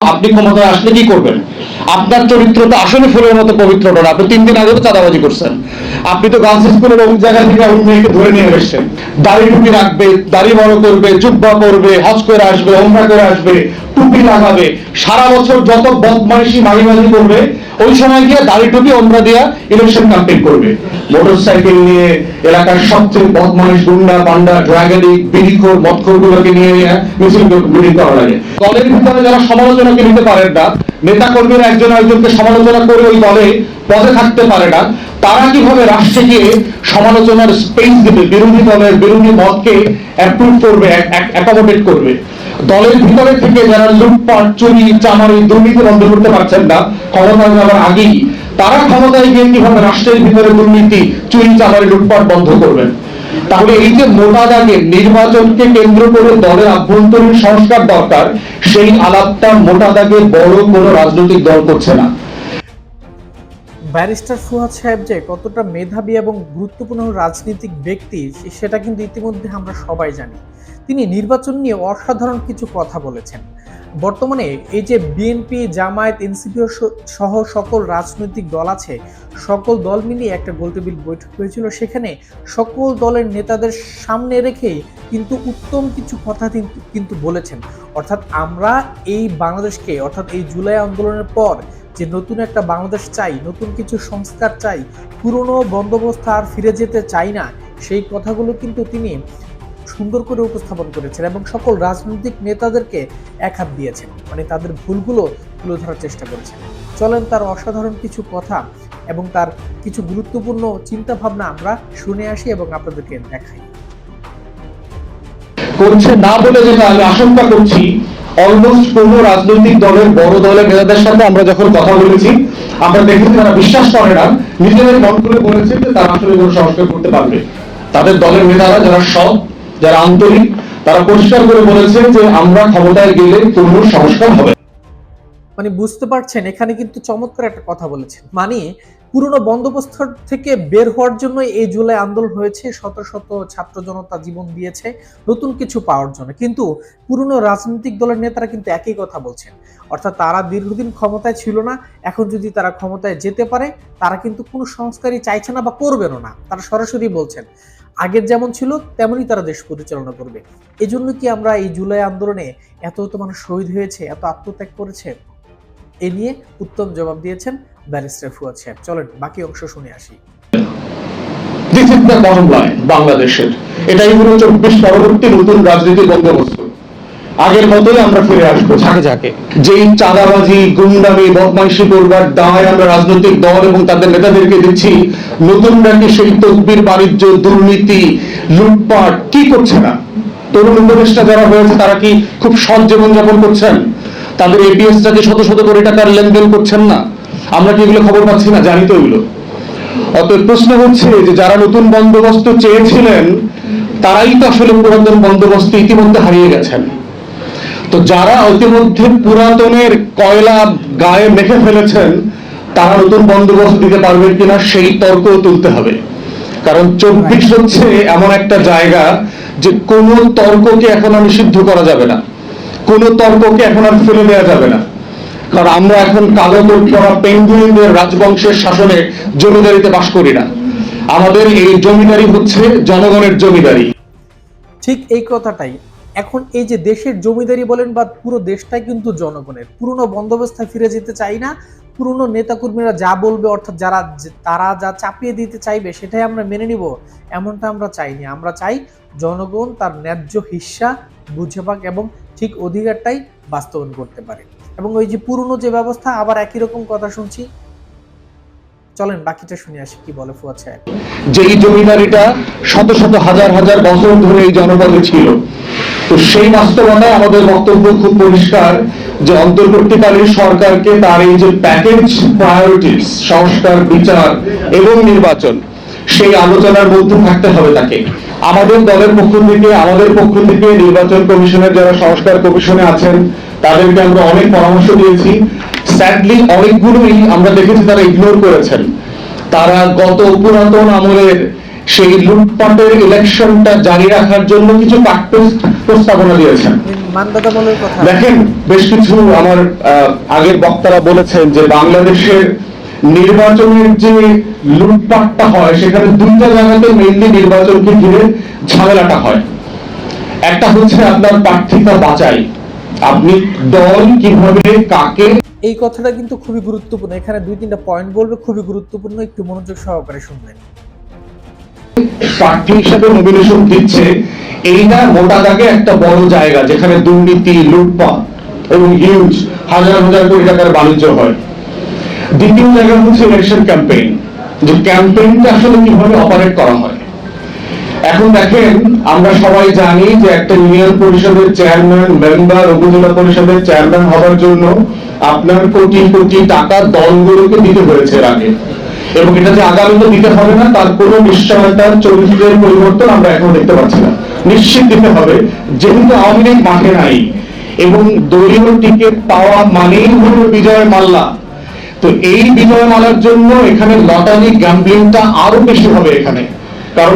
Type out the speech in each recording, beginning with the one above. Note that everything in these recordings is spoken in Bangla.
আপনি ক্ষমতায় আসলে কি করবেন? আপনার চরিত্র তো আসলে ফুলের মতো পবিত্র না। আপনি 3 দিন আগে তো চাঁদাবাজি করছেন। আপনি তো গার্লস স্কুলের অমুক জায়গা থেকে ওই মেয়েকে ধরে নিয়ে এসেছেন। দাড়ি টুপি রাখবে, দাড়ি বড় করবে, জুব্বা পরবে, হজ করে আসবে, ওমরা করে আসবে, টুপি লাগাবে, সারা বছর যত বদমাইশি মারিমারি করবে, ওই সময় গিয়ে দাড়ি টুপি ওমরা দিয়া ইলেকশন ক্যাম্পেইন করবে। মোটরসাইকেল নিয়ে এলাকার সবচেয়ে বদমাইশ গুন্ডা পান্ডা ড্রাগ এডিক্ট বিড়িখোর মদখোর গুলোকে নিয়ে মিছিল মিটিং করা লাগে। দলের ভিতরে যারা সমালোচনাকে নিতে পারেন না, নেতা কর্মীরা একজন একজনকে সমালোচনা করে ওই দলে পদে থাকতে পারে না, তারা কিভাবে রাষ্ট্রে গিয়ে সমালোচনার স্পেস দেবে, বিরোধী দলের বিরোধী মতকে অ্যাপ্রুভ করবে, অ্যাকোমোডেট করবে? দলের ভিতরে থেকে যারা লুটপাট চুরি চামারি দুর্নীতি বন্ধ করতে পারছেন না ক্ষমতায় যাওয়ার আগেই, তারা ক্ষমতায় গিয়ে কিভাবে রাষ্ট্রের ভিতরে দুর্নীতি চুরি চামারি লুটপাট বন্ধ করবেন? তাহলে এই যে মোটা দাগের নির্বাচনকে কেন্দ্র করে দলের আভ্যন্তরীণ সংস্কার দরকার, সেই আলাপটা মোটা দাগে বড় কোনো রাজনৈতিক দল করছে না। ব্যারিস্টার ফুয়াদ সাহেব যে কতটা মেধাবী এবং গুরুত্বপূর্ণ রাজনৈতিক ব্যক্তি সেটা কিন্তু ইতিমধ্যে আমরা সবাই জানি। তিনি নির্বাচন নিয়ে অসাধারণ কিছু কথা বলেছেন। বর্তমানে এই যে বিএনপি জামায়াত এনসিপি সহ সকল রাজনৈতিক দল আছে, সকল দল মিলিয়ে একটা গোলটেবিল বৈঠক হয়েছিল। সেখানে সকল দলের নেতাদের সামনে রেখেই কিন্তু উত্তম কিছু কথা কিন্তু বলেছেন। অর্থাৎ আমরা এই বাংলাদেশকে, অর্থাৎ এই জুলাই আন্দোলনের পর যে নতুন একটা বাংলাদেশ চাই, নতুন কিছু সংস্কার চাই, পুরনো বন্দোবস্ত আর ফিরে যেতে চাই না, সেই কথাগুলো কিন্তু তিনি সুন্দর করে উপস্থাপন করেছেন এবং সকল রাজনৈতিক নেতাদেরকে এক হাত দিয়েছেন, মানে তাদের ভুলগুলো তুলে ধরার চেষ্টা করেছেন। চলেন তার অসাধারণ কিছু কথা এবং তার কিছু গুরুত্বপূর্ণ চিন্তা ভাবনা আমরা শুনে আসি এবং আপনাদেরকে দেখাই। করছে না বলে যেটা আমি আশঙ্কা করছি, অলমোস্ট কোন রাজনৈতিক দলের বড় দলের নেতাদের সাথে আমরা যখন কথা বলেছি, আমরা দেখেছি তারা বিশ্বাস করে না, নিজেদের মন করে বলেছে যে তারা আসলে কোনো সংস্কার করতে পারবে। তাদের দলের নেতারা যারা সৎ, যারা আন্তরিক, তারা পরিষ্কার করে বলেছে যে আমরা ক্ষমতায় গেলে কোনো সংস্কার হবে। মানে বুঝতে পারছেন, এখানে কিন্তু চমৎকার একটা কথা বলেছেন। মানে পুরনো বন্দোবস্ত থেকে বের হওয়ার জন্য এই জুলাই আন্দোলন হয়েছে, শত শত ছাত্র জনতা জীবন দিয়েছে নতুন কিছু পাওয়ার জন্য। কিন্তু পুরনো রাজনৈতিক দলের নেতারা কিন্তু একই কথা বলছেন, অর্থাৎ তারা দীর্ঘদিন ক্ষমতায় ছিল না, এখন যদি তারা ক্ষমতায় যেতে পারে তারা কিন্তু কোনো সংস্কারই চাইছে না বা করবেনও না। তারা সরাসরি বলছেন আগের যেমন ছিল তেমনই তারা দেশ পরিচালনা করবে। এজন্য কি আমরা এই জুলাই আন্দোলনে এত মানুষ শহীদ হয়েছে, এত আত্মত্যাগ করেছে? এ নিয়ে উত্তম জবাব দিয়েছেন ব্যারিস্টার ফুয়াদ সাহেব। চলেন বাকি অংশ শুনে আসি। This is the bottom line বাংলাদেশের। এটাই হলো 24 পরবর্তী নতুন রাজনীতির বন্দোবস্ত। আগের মতোই আমরা ফিরে আসবো ঝাঁকে ঝাঁকে। যেই চাঁদাবাজি গুন্ডামি বদমাইশি করবার দায় আমরা রাজনৈতিক দল এবং তাদের নেতাদেরকে দিচ্ছি, নতুন নাকি সেই তদবির বাণিজ্য দুর্নীতি লুটপাট কি করছে না? তরুণ উপদেষ্টা যারা হয়েছে তারা কি খুব সৎ জীবনযাপন করছেন? তাদের এপিএসটাকে শত শত কোটি টাকার লেনদেন করছেন না? আমরা কি এগুলো খবর পাচ্ছি না? জানি তো এগুলো। অতএব প্রশ্ন হচ্ছে যে যারা নতুন বন্দোবস্ত চেয়েছিলেন তারাই তো আসলে পুরাতন বন্দোবস্ত ইতিমধ্যে হারিয়ে গেছেন। তো যারা ইতিমধ্যে পুরাতনের কয়লা গায়ে মেখে ফেলেছেন তারা নতুন বন্দোবস্ত দিতে পারবেন কিনা সেই তর্ক তুলতে হবে। কারণ 24 হচ্ছে এমন একটা জায়গা যে কোনো তর্ককে এখন আর নিষিদ্ধ করা যাবে না, কোনো তর্ককে এখন আর ফেলে দেওয়া যাবে না। কারণ আমরা এখন কালো কোট পরা পেঙ্গুইনদের রাজবংশের শাসনে জমিদারিতে বাস করি না। আমাদের এই জমিদারি হচ্ছে জনগণের জমিদারি। ঠিক এই কথাটাই এখন এই যে দেশের জমিদারি বলেন বা পুরো দেশটাই কিন্তু জনগণের। পুরনো বন্দোবস্তায় ফিরে যেতে চাই না, পুরনো নেতাকর্মীরা যা বলবে, অর্থাৎ তারা যা চাপিয়ে দিতে চাইবে সেটাই আমরা মেনে নিব, এমনটা আমরা চাইনি। আমরা চাই জনগণ তার ন্যায্য হিস্সা বুঝে পাক এবং ঠিক অধিকারটাই বাস্তবায়ন করতে পারে। এবং ওই যে পুরনো যে ব্যবস্থা, আবার একই রকম কথা শুনছি। চলেন বাকিটা শুনে আসি কি বলে ফুয়াদ সাহেব। যেই জমিদারিটা শত শত হাজার হাজার বছর ধরে এই জনপদে ছিল, তো সেই বাস্তবতায় আমাদের বক্তব্য খুব পরিষ্কার যে অন্তর্বর্তীকালীন সরকারকে তার এই যে প্যাকেজ প্রায়োরিটিস সংস্কার বিচার এবং নির্বাচন, সেই আলোচনার মধ্যে থাকতে হবে তাকে। আমাদের দলের পক্ষ থেকে আমাদের পক্ষ থেকে নির্বাচন কমিশনের যারা সংস্কার কমিশনে আছেন তাদেরকে আমরা অনেক পরামর্শ দিয়েছি। স্যাডলি অনেকগুলোই আমরা দেখেছি তারা ইগনোর করেছেন। তারা গত পুরাতন আমলের সেই লুটপাটের ইলেকশনটা জারি রাখার জন্য কিছু কাটপেস্ট প্রস্তাবনা দিয়েছেন। মানদাতামূলক কথা দেখেন, বেশ কিছু আমার আগের বক্তারা বলেছেন যে বাংলাদেশের নির্বাচনের যে লুটপাটটা হয় সেখানে দুইটা জায়গাতে মেইনলি নির্বাচনকে ঘিরে ঝামেলাটা হয়। একটা হচ্ছে আপনার প্রার্থিতা বাছাই, আপনি দল কিভাবে কাকে। এই কথাটা কিন্তু খুবই গুরুত্বপূর্ণ, এখানে 2-3টা পয়েন্ট বলবে, খুবই গুরুত্বপূর্ণ, একটু মনোযোগ সহকারে শুনবেন। প্রার্থী হিসেবে নমিনেশন দিচ্ছে, এইটা মোটা দাগে একটা বড় জায়গা যেখানে দুর্নীতি, লুটপাট এবং হিউজ হাজার হাজার কোটি টাকার বাণিজ্য হয়। দ্বিতীয় জায়গা হচ্ছে ইলেকশন ক্যাম্পেইন, যে ক্যাম্পেইনটা আসলে কিভাবে অপারেট করা হয়। এখন দেখেন, আমরা সবাই জানি যে একটা ইউনিয়ন পরিষদের চেয়ারম্যান, মেম্বার, উপজেলা পরিষদের চেয়ারম্যান হওয়ার জন্য আপনার কোটি কোটি টাকা দলগুলোকে দিতে হয়েছে এর আগে, এবং এটা যে আগামীতে দিতে হবে না তার কোনো নিশ্চয়তার চরিত্রের পরিবর্তন আমরা এখন দেখতে পাচ্ছি না। নিশ্চিত দিতে হবে, যেহেতু আওয়ামী লীগ মাঠে নাই এবং দলীয় টিকিট পাওয়া মানেই হলো বিজয় মাল্লা। তো এই বিজয় মালার জন্য এখানে লটারি গ্যাম্বলিংটা আরো বেশি হবে এখানে, কারণ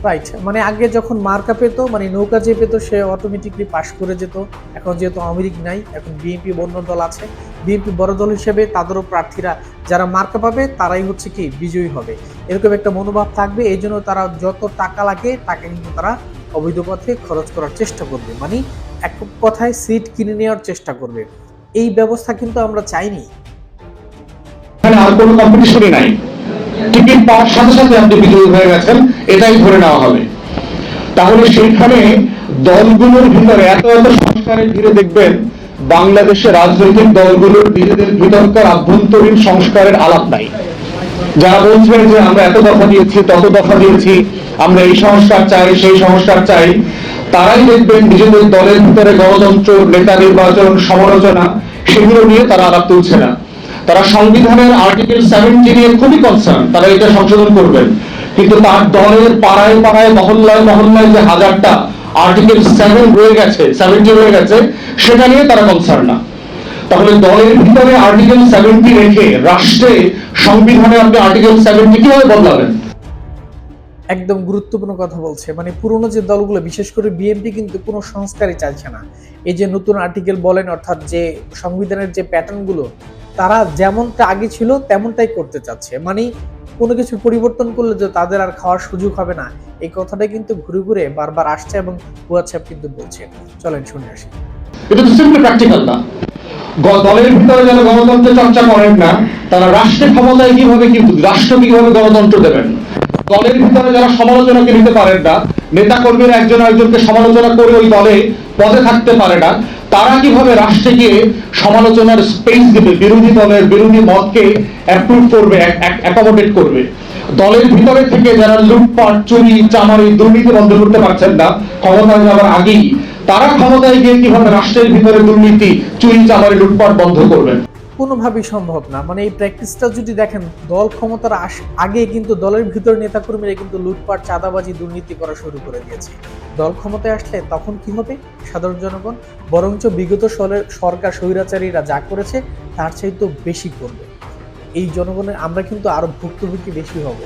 রাইট, মানে আগে যখন মার্কা পেত, মানে নৌকা যে পেত সে অটোমেটিকলি পাশ করে যেত। এখন যেহেতু আওয়ামী লীগ নাই, এখন বিএনপি বন্য দল আছে, বিএনপি বড় দল হিসেবে তাদেরও প্রার্থীরা যারা মার্কা পাবে তারাই হচ্ছে কি বিজয়ী হবে, এরকম একটা মনোভাব থাকবে। এই জন্য তারা যত টাকা লাগে টাকা কিন্তু তারা অবৈধ পথে খরচ করার চেষ্টা করবে, মানে এক কথায় সিট কিনে নেওয়ার চেষ্টা করবে। এই ব্যবস্থা কিন্তু আমরা চাইনি। আর কোনো কম্পিটিশনই নাই, টিকিট পাওয়ার সাথে সাথে আপনি বিজয়ী হয়ে গেছেন এটাই ধরে নেওয়া হবে। তাহলে সেইখানে দলগুলোর ভিতরে এত এত সংস্কারের ঘিরে দেখবেন বাংলাদেশের রাজনৈতিক দলগুলোর নিজেদের ভিতরকার আভ্যন্তরীণ সংস্কারের আলাপ নাই। যারা বলছেন যে আমরা এত দফা দিয়েছি, তত দফা দিয়েছি, আমরা এই সংস্কার চাই, সেই সংস্কার চাই, তারাই দেখবেন নিজেদের দলের ভিতরে গণতন্ত্র, নেতা নির্বাচন, সমালোচনা সেগুলো নিয়ে তারা আলাপ তুলছে না। তারা সংবিধানের আর্টিকেল 70 নিয়ে খুবই কনসার্ন, তারা এটা সংশোধন করবেন, কিন্তু তার দলের পাড়ায় পাড়ায়, মহল্লায় মহল্লায় যে হাজারটা আর্টিকেল 70 রয়ে গেছে সেটা নিয়ে তারা কনসার্ন না। তাহলে দলের ভিতরে আর্টিকেল 70 রেখে রাষ্ট্রে সংবিধানে আপনি আর্টিকেল 70 কিভাবে বদলাবেন? একদম গুরুত্বপূর্ণ কথা বলছে, মানে পুরনো যে দলগুলো বিশেষ করে বিএনপি কিন্তু কোনো সংস্কারই চাইছে না। এই যে নতুন আর্টিকেল বলেন, অর্থাৎ যে সংবিধানের যে প্যাটার্নগুলো তারা যেমনটা আগে ছিল তেমনটাই করতে চাচ্ছে, মানে কোনো কিছু পরিবর্তন করলে যে তাদের আর খাওয়ার সুযোগ হবে না, এই কথাটাই কিন্তু ঘুরে ঘুরে বারবার আসছে এবং হোয়াটসঅ্যাপ কিন্তু বলছে। চলেন শুনে আসি। এটা তো সিম্পলি প্র্যাকটিক্যাল না। দলের ভিতরে যারা গণতন্ত্রের চর্চা করেন না তারা রাষ্ট্রের ক্ষমতায় কিভাবে, কিন্তু রাষ্ট্র কিভাবে গণতন্ত্র দেবেন? দলের ভিতরে যারা সমালোচনাকে নিতে পারেন না, নেতা কর্মীরা একজন আরেকজনকে সমালোচনা করে ওই দলে পদে থাকতে পারে না, তারা কিভাবে রাষ্ট্রে গিয়ে সমালোচনার স্পেস দিবে, বিরোধী দলের বিরোধী মতকে অ্যাপ্রুভ করবে, অ্যাকোমোডেট করবে? দলের ভিতরে থেকে যারা লুটপাট, চুরি, চামারি, দুর্নীতি বন্ধ করতে পারছেন না ক্ষমতায় যাওয়ার আগেই, তারা ক্ষমতায় গিয়ে কিভাবে রাষ্ট্রের ভিতরে দুর্নীতি, চুরি, চামারি, লুটপাট বন্ধ করবেন? কোনোভাবেই সম্ভব না। মানে এই প্র্যাকটিসটা যদি দেখেন, দল ক্ষমতার আগে কিন্তু দলের ভিতর নেতাকর্মীরা কিন্তু লুটপাট, চাঁদাবাজি, দুর্নীতি করা শুরু করে দিয়েছে। দল ক্ষমতায় আসলে তখন কি হবে? সাধারণ জনগণ বরঞ্চ বিগত সরকার স্বৈরাচারীরা যা করেছে তার চাইতে বেশি করবে। এই জনগণের আমরা কিন্তু আরো ভুক্তভোগী বেশি হব।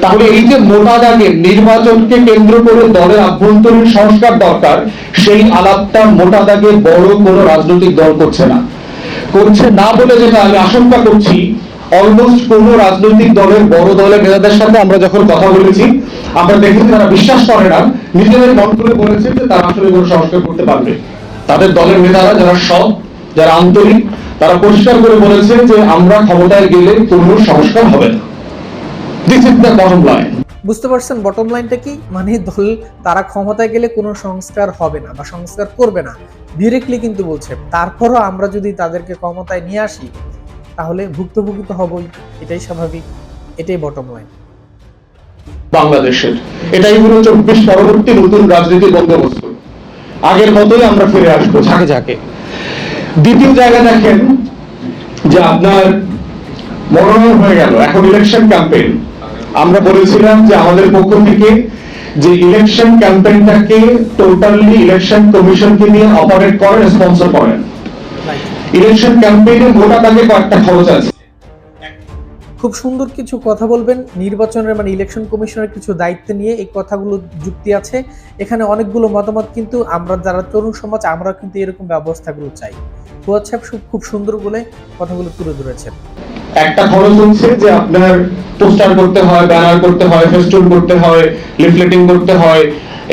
তাহলে এই যে মোটা দাগে নির্বাচনকে কেন্দ্র করে দলের আভ্যন্তরীণ সংস্কার দরকার, সেই আলাপটা মোটা দাগে বড় কোনো রাজনৈতিক দল করছে না বলে যেটা আমি আশঙ্কা করছি, অলমোস্ট কোনো রাজনৈতিক দলের বড় দলের নেতাদের সাথে আমরা যখন কথা বলেছি আমরা দেখেছি তারা বিশ্বাস করে না, নিজেদের মন করে বলেছে যে তারা আসলে কোনো সংস্কার করতে পারবে। তাদের দলের নেতারা যারা সৎ, যারা আন্তরিক, তারা পরিষ্কার করে বলেছে যে আমরা ক্ষমতায় গেলে কোনো সংস্কার হবে না। This is the bottom line. বুঝতে পারছেন বটম লাইনটা কি? মানে দল তারা ক্ষমতায় গেলে কোনো সংস্কার হবে না বা সংস্কার করবে না, ডিরেক্টলি কিন্তু বলছে। তারপরও আমরা যদি তাদেরকে ক্ষমতায় নিয়ে আসি তাহলে ভুক্তভোগী তো হবই, এটাই স্বাভাবিক, এটাই বটম লাইন বাংলাদেশের। এটাই হলো 24 পরবর্তী নতুন রাজনীতি বন্দোবস্ত। আগের মতোই আমরা ফিরে আসবো ঝাঁকে ঝাঁকে। দ্বিতীয় জায়গা দেখেন যে আপনার মনোনয়ন হয়ে গেল, এখন ইলেকশন ক্যাম্পেইন। আমরা বলেছিলাম যে আমাদের পক্ষ থেকে যে ইলেকশন ক্যাম্পেইনটাকে টোটালি ইলেকশন কমিশনকে নিয়ে অপারেট করেন, স্পন্সর করেন। ইলেকশন ক্যাম্পেইনের মোটা দাগে কয়েকটা খরচ আছে। খুব সুন্দর কিছু কথা বলবেন নির্বাচনের মানে ইলেকশন কমিশনের কিছু দায়িত্ব নিয়ে, এই কথাগুলো যুক্তি আছে। এখানে অনেকগুলো মতামত, কিন্তু আমরা যারা তরুণ সমাজ আমরা কিন্তু এরকম ব্যবস্থাগুলো চাই। ফুয়াদ সাহেব খুব সুন্দর বলে কথাগুলো তুলে ধরেছেন। একটা খরচ হচ্ছে যে আপনার পোস্টার করতে হয়, ব্যানার করতে হয়, ফেস্টুন করতে হয়, লিফলেটিং করতে হয়,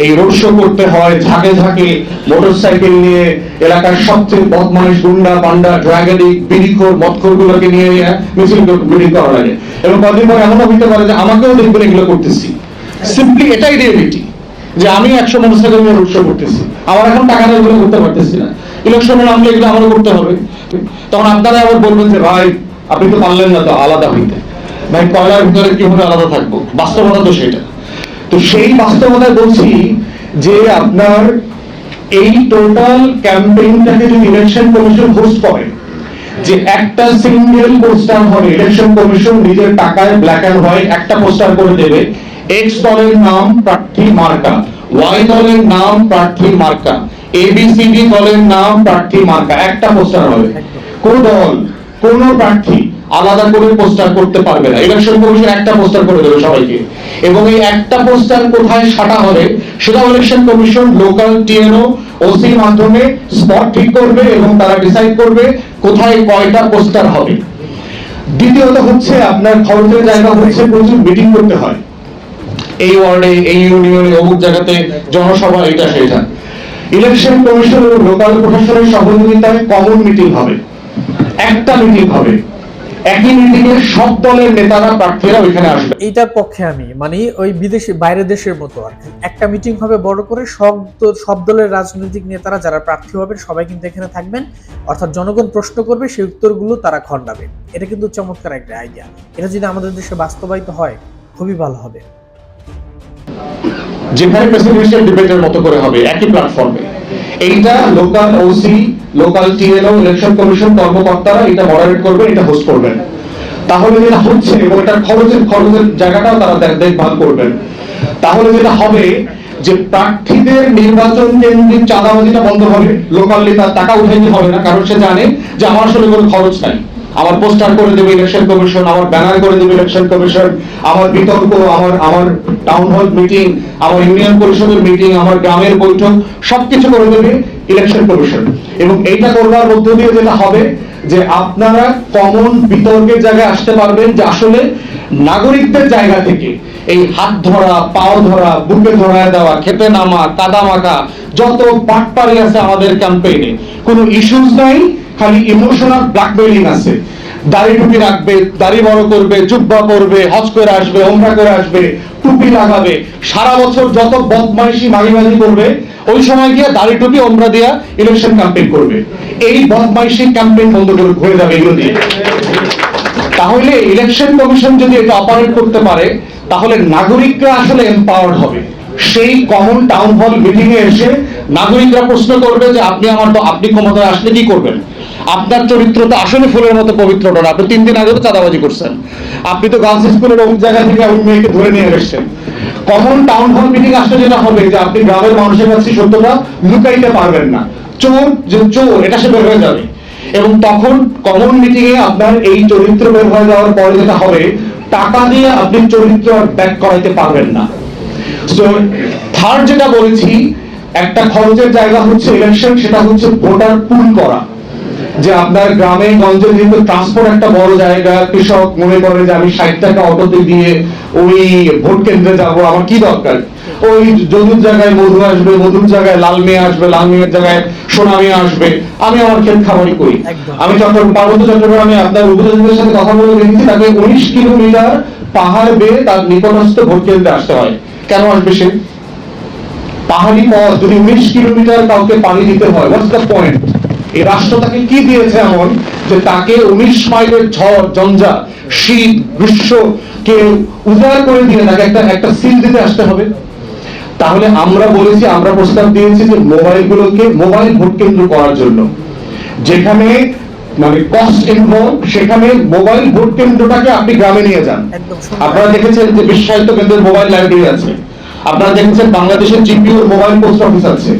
এই রোড শো করতে হয়, ঝাঁকে ঝাঁকে মোটরসাইকেল নিয়ে এলাকার সবচেয়ে বদমাইশ গুন্ডা পান্ডা ড্রাগ এডিক্ট বিড়িখোর মদখোর গুলোকে নিয়ে মিছিল মিটিং করা লাগে। এবং কদিন পর এমনও হতে পারে যে আমাকেও দেখবেন এগুলো করতেছি। সিম্পলি এটাই রিয়েলিটি যে আমি 100 মোটরসাইকেল নিয়ে রোড শো করতেছি, আমার এখন টাকা নেই, এগুলো করতে পারতেছি না। ইলেকশনে নামলে এগুলো আমারও করতে হবে। তখন আপনারা আবার বলবেন যে ভাই আপনি তো পারলেন না তো আলাদা হইতে। ভাই কয়লার ভিতরে কিভাবে আলাদা থাকবো? বাস্তবতা তো সেটা। তো সেই বাস্তবতায় বলছি যে আপনার এই টোটাল ক্যাম্পেইনটাকে যদি ইলেকশন কমিশন হোস্ট করে, যে একটা সিঙ্গেল পোস্টার হবে, ইলেকশন কমিশন নিজের টাকায় ব্ল্যাক এন্ড হোয়াইট একটা পোস্টার করে দেবে, এক্স দলের নাম প্রার্থী মার্কা, ওয়াই দলের নাম প্রার্থী মার্কা, এবিসিডি দলের নাম প্রার্থী মার্কা, একটা পোস্টার হবে। কোন দল কোন প্রার্থী আলাদা করে পোস্টার করতে পারবে না। ইলেকশন কমিশন একটা পোস্টার করে দেবে সবাইকে, এবং এই একটা পোস্টার কোথায় সাটা হবে সেটা ইলেকশন কমিশন লোকাল টিএনও ওসির মাধ্যমে স্পট ঠিক করবে এবং তারা ডিসাইড করবে কোথায় কয়টা পোস্টার হবে। দ্বিতীয়ত হচ্ছে আপনার খরচের জায়গা হচ্ছে প্রচুর মিটিং করতে হয়, এই ওয়ার্ডে এই ইউনিয়নে অমুক জায়গাতে জনসভা এটা সেটা। ইলেকশন কমিশন এবং লোকাল প্রশাসনের সহযোগিতায় কমন মিটিং হবে, একটা মিটিং হবে, একই মিটিংয়ে সব দলের নেতারা প্রার্থীরা ওইখানে আসবে। এইটার পক্ষে আমি মানে ওই বিদেশি বাইরের দেশের মতো আর কি, একটা মিটিং হবে বড় করে, সব দলের রাজনৈতিক নেতারা যারা প্রার্থী হবেন সবাই কিন্তু এখানে থাকবেন, অর্থাৎ জনগণ প্রশ্ন করবে সেই উত্তরগুলো তারা খণ্ডাবে। এটা কিন্তু চমৎকার একটা আইডিয়া। এটা যদি আমাদের দেশে বাস্তবায়িত হয় খুবই ভালো হবে। যেখানে প্রেসিডেন্সিয়াল ডিবেটের মতো করে হবে একই প্ল্যাটফর্মে। এইটা local OC local টিএলও election commission কর্মকর্তারা এটা মডারেট করবে, এটা হোস্ট করবেন। তাহলে যেটা হচ্ছে, এবং এটার খরচের জায়গাটাও তারা দেখভাল করবেন। তাহলে যেটা হবে যে প্রার্থীদের নির্বাচন কেন্দ্রিক চাঁদাবাজিটা বন্ধ হবে, লোকালি তার টাকা উঠাইতে হবে না, কারণ সে জানে যে আমার আসলে কোনো খরচ নাই। আমার পোস্টার করে দেবে ইলেকশন কমিশন, আমার ব্যানার করে দেবে ইলেকশন কমিশন, আমার বিতর্ক, আমার টাউন হল মিটিং, আমার ইউনিয়ন পরিষদের মিটিং, আমার গ্রামের বৈঠক সবকিছু করে দেবে ইলেকশন কমিশন। এবং এইটা করবার মধ্য দিয়ে যেটা হবে যে আপনারা কমন বিতর্কের জায়গায় আসতে পারবেন, যে আসলে নাগরিকদের জায়গা থেকে এই হাত ধরা, পাও ধরা, বুকে ধরায় দেওয়া, খেতে নামা, কাদা মাখা যত বাটপারি আছে আমাদের ক্যাম্পেইনে, কোনো ইস্যুস নাই, খালি ইমোশনাল ব্ল্যাকমেইলিং আছে। দাড়ি টুপি রাখবে, দাড়ি বড় করবে, জুব্বা পরবে, হজ করে আসবে, ওমরা করে আসবে, টুপি লাগাবে, সারা বছর যত বদমাইশি মাগিবাজি করবে, ওই সময় গিয়ে দাড়ি টুপি ওমরা দিয়া ইলেকশন ক্যাম্পেইন করবে। এই বদমাইশি ক্যাম্পেইন বন্ধ করে হয়ে যাবে এগুলো দিয়ে। তাহলে ইলেকশন কমিশন যদি এটা অপারেট করতে পারে, তাহলে নাগরিকরা আসলে এম্পাওয়ার্ড হবে। সেই কমন টাউন হল মিটিং এ এসে নাগরিকরা প্রশ্ন করবে যে আপনি ক্ষমতায় আসলে কি করবেন? আপনার চরিত্র তো আসলে ফুলের মতো পবিত্র না, আপনি 3 দিন আগে তো চাঁদাবাজি করছেন, আপনি তো গার্লস স্কুলের অমুক জায়গা থেকে ওই মেয়েকে ধরে নিয়ে এসেছেন। কমন টাউন হল মিটিং আসলে যেটা হবে যে আপনি গ্রামের মানুষের কাছে সত্যটা লুকাইতে পারবেন না, চোর যে চোর এটা সে বের হয়ে যাবে। এবং তখন কমন মিটিং এ আপনার এই চরিত্র বের হয়ে যাওয়ার পরে যেটা হবে, টাকা দিয়ে আপনি চরিত্র ব্যাক করাইতে পারবেন না। সো থার্ড যেটা বলেছি, একটা খরচের জায়গা হচ্ছে ইলেকশন, সেটা হচ্ছে ভোটার পুল করা। যে আপনার গ্রামে গঞ্জে যেহেতু ট্রান্সপোর্ট একটা বড় জায়গা, কৃষক মনে করে যে আমি 60 টাকা অটোতে দিয়ে ওই ভোট কেন্দ্রে যাব, আমার কি দরকার? ওই যদুর জায়গায় মধু আসবে, মধুর জায়গায় লাল মেয়ে আসবে, লাল মেয়ের জায়গায় সোনা মেয়ে আসবে, আমি আমার ক্ষেত খামারি করি। আমি পার্বত্য চট্টগ্রামে আপনার উপজাতিদের সাথে কথা বলে দেখেছি, তাকে 19 কিলোমিটার পাহাড় বেয়ে তার নিকটস্থ ভোট কেন্দ্রে আসতে হয়। কেন আসবে সে? পাহাড়ি পথ যদি 19 কিলোমিটার কাউকে পানি দিতে হয়, হোয়াটস দ্য পয়েন্ট? এই রাষ্ট্র তাকে কি দিয়েছে এমন যে তাকে 19 মাইলের ঝড় ঝঞ্ঝা শীত গ্রীষ্মকে উজাড় করে দিয়ে তাকে একটা সিল দিতে আসতে হবে? তাহলে আমরা বলেছি, আমরা প্রস্তাব দিয়েছি যে মোবাইলগুলোকে মোবাইল ভোট কেন্দ্র করার জন্য, যেখানে মানে কস্ট ইনভলভ, সেখানে মোবাইল ভোট কেন্দ্রটাকে আপনি গ্রামে নিয়ে যান। আপনারা দেখেছেন যে বিশ্বায়িত কেন্দ্রের মোবাইল লাইব্রেরি আছে, আপনারা দেখেছেন বাংলাদেশের জিপিওর মোবাইল পোস্ট অফিস আছে,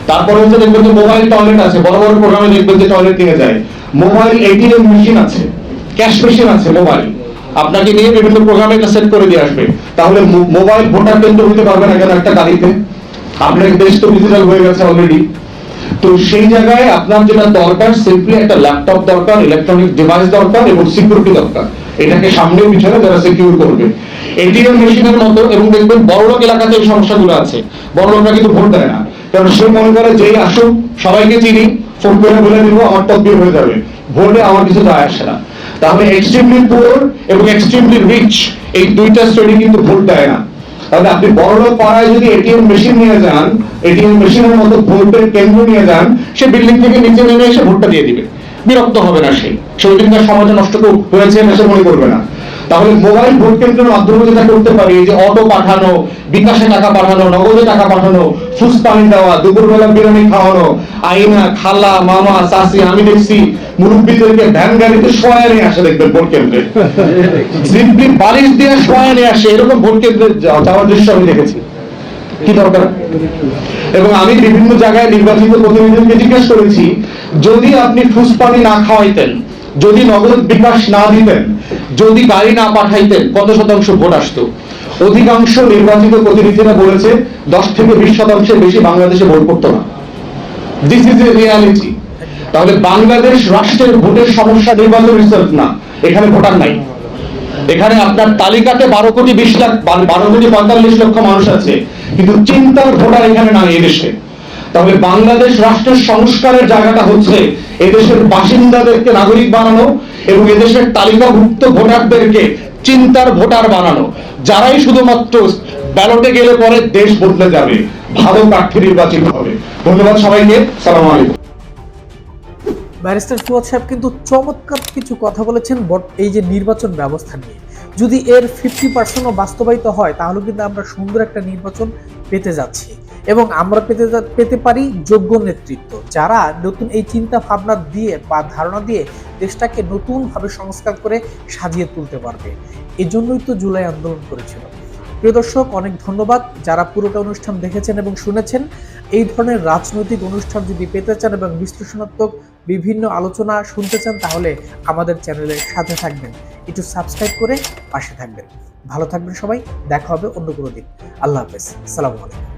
তারপরে হচ্ছে দেখবেন যে মোবাইল টয়লেট আছে, বড় বড় প্রোগ্রামে দেখবেন যে টয়লেট নিয়ে যায়, মোবাইল এটিএম মেশিন আছে, ক্যাশ মেশিন আছে মোবাইল। আপনাকে নিয়ে বিভিন্ন প্রোগ্রামে এটা সেট করে দিয়ে আসবে। তাহলে মোবাইল ভোটার কেন্দ্র হতে পারবে না কেন একটা গাড়িতে? আপনার দেশ তো ডিজিটাল হয়ে গেছে অলরেডি। তো সেই জায়গায় আপনার যেটা দরকার, সিম্পলি একটা ল্যাপটপ দরকার, ইলেকট্রনিক ডিভাইস দরকার এবং সিকিউরিটি দরকার। এটাকে সামনে পিছনে যারা সিকিউর করবে, এটিএম মেশিনের মতো। এবং দেখবেন বড়লোক এলাকাতে এই সমস্যাগুলো আছে, বড়লোকরা কিন্তু ভোট দেয় না, কারণ সে মনে করে যেই আসুক সবাইকে চিনি, ফোন করে বলে দিব আমার তদবির হয়ে যাবে, ভোটে আমার কিছু যায় আসে না। তাহলে এক্সট্রিমলি পুয়ার এবং এক্সট্রিমলি রিচ এই দুইটা শ্রেণী কিন্তু ভোট দেয় না। তাহলে আপনি বড়লোক পাড়ায় যদি এটিএম মেশিন নিয়ে যান, এটিএম মেশিনের মতো ভোটের কেন্দ্র নিয়ে যান, সে বিল্ডিং থেকে নিচে নেমে এসে ভোটটা দিয়ে দিবে, বিরক্ত হবে না, সেই দিনকার সমাজে নষ্ট হয়েছে না সে মনে করবে না। তাহলে মোবাইল ভোট কেন্দ্রের মাধ্যমে যেটা করতে পারি, এই যে অটো পাঠানো, বিকাশে টাকা পাঠানো, নগদে টাকা পাঠানো, ফুসপানি দেওয়া, দুপুরবেলা বিরিয়ানি খাওয়ানো, আইনা, খালা, মামা, চাচি, আমি দেখছি মুরব্বীদেরকে ভ্যান গাড়িতে শোয়া নিয়ে আসে, দেখবেন ভোট কেন্দ্রে সিম্পলি বালিশ দিয়ে শোয়া নিয়ে আসে, এরকম ভোট কেন্দ্রে যাওয়ার দৃশ্য আমি দেখেছি। কি দরকার? এবং আমি বিভিন্ন জায়গায় নির্বাচিত প্রতিনিধিকে জিজ্ঞেস করেছি, যদি আপনি ফুসপানি না খাওয়াইতেন, যদি নগদ বিকাশ না দিতেন, যদি গাড়ি না পাঠাইতেন, কত শতাংশ ভোট আসতো? অধিকাংশ নির্বাচিত প্রতিনিধিরা বলেছে 10 থেকে 20% বেশি বাংলাদেশে ভোট করতো না। This is a reality. তাহলে বাংলাদেশ রাষ্ট্রের ভোটের সমস্যা নির্বাচন রিসার্ভ না, এখানে ভোটার নাই। এখানে আপনার তালিকাতে 12 কোটি 20 লাখ, 12 কোটি 45 লক্ষ মানুষ আছে, কিন্তু চিন্তার ভোটার এখানে নাই এদেশে। তাহলে বাংলাদেশ রাষ্ট্রের সংস্কারের জায়গাটা হচ্ছে এদেশের বাসিন্দাদেরকে নাগরিক বানানো এবং এদেশের তালিকাভুক্ত ভোটারদেরকে চিন্তার ভোটার বানানো, যারাই শুধুমাত্র ব্যালটে গেলে পরে দেশ বদলে যাবে, ভালো প্রার্থী নির্বাচিত হবে। ধন্যবাদ সবাইকে, সালাম আলাইকুম। ব্যারিস্টার ফুয়াদ সাহেব কিন্তু চমৎকার কিছু কথা বলেছেন এই যে নির্বাচন ব্যবস্থা নিয়ে। যদি এর 50% বাস্তবায়িত হয়, তাহলে কিন্তু আমরা সুন্দর একটা নির্বাচন পেতে যাচ্ছি এবং আমরা পেতে পারি যোগ্য নেতৃত্ব, যারা নতুন এই চিন্তা ভাবনা দিয়ে বা ধারণা দিয়ে দেশটাকে নতুনভাবে সংস্কার করে সাজিয়ে তুলতে পারবে। এজন্যই তো জুলাই আন্দোলন করেছিল। প্রিয় দর্শক, অনেক ধন্যবাদ যারা পুরোটা অনুষ্ঠান দেখেছেন এবং শুনেছেন। এই ধরনের রাজনৈতিক অনুষ্ঠান যদি পেতে চান এবং বিশ্লেষণাত্মক বিভিন্ন আলোচনা শুনতে চান, তাহলে আমাদের চ্যানেলের সাথে থাকবেন, একটু সাবস্ক্রাইব করে পাশে থাকবেন। ভালো থাকবেন সবাই, দেখা হবে অন্য কোনো দিন। আল্লাহ হাফেজ, আসসালামু আলাইকুম।